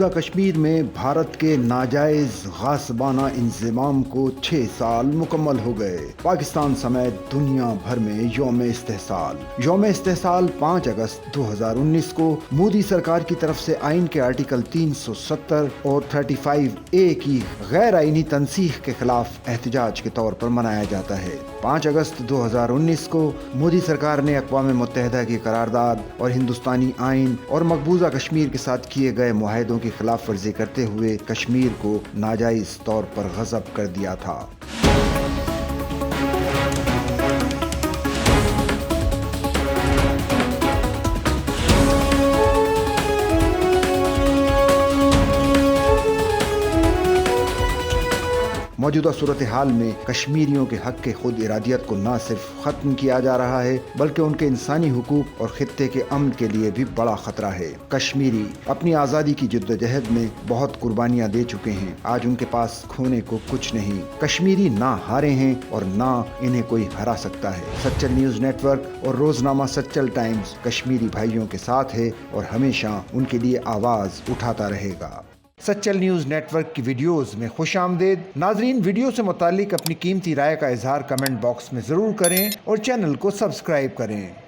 मकबूजा कश्मीर में भारत के नाजायज गासबाना इंज़माम को 6 साल मुकम्मल हो गए। पाकिस्तान समेत दुनिया भर में यौम इस्तेहसाल 5 अगस्त 2019 को मोदी सरकार की तरफ से आइन के आर्टिकल 370 और 35A की गैर आइनी तनसीख के खिलाफ एहतजाज के तौर पर मनाया जाता है। 5 अगस्त 2019 को मोदी सरकार ने अक़वाम मुत्तहिदा की करारदाद और हिंदुस्तानी आइन और मकबूजा कश्मीर के साथ किए गए मुआहदों की खिलाफ वर्जी करते हुए कश्मीर को नाजायज तौर पर गज़ब कर दिया था। मौजूदा सूरत हाल में कश्मीरियों के हक के खुद इरादियत को न सिर्फ खत्म किया जा रहा है बल्कि उनके इंसानी हुकूक और खित्ते के अमन के लिए भी बड़ा खतरा है। कश्मीरी अपनी आज़ादी की जद्दोजहद में बहुत कुर्बानियां दे चुके हैं। आज उनके पास खोने को कुछ नहीं। कश्मीरी ना हारे हैं और ना इन्हें कोई हरा सकता है। सच्चल न्यूज़ नेटवर्क और रोजनामा सच्चल टाइम्स कश्मीरी भाइयों के साथ है और हमेशा उनके लिए आवाज उठाता रहेगा। सच्चल न्यूज़ नेटवर्क की वीडियोस में खुशामदीद। नाजरीन, वीडियो से मुतालिक अपनी कीमती राय का इजहार कमेंट बॉक्स में ज़रूर करें और चैनल को सब्सक्राइब करें।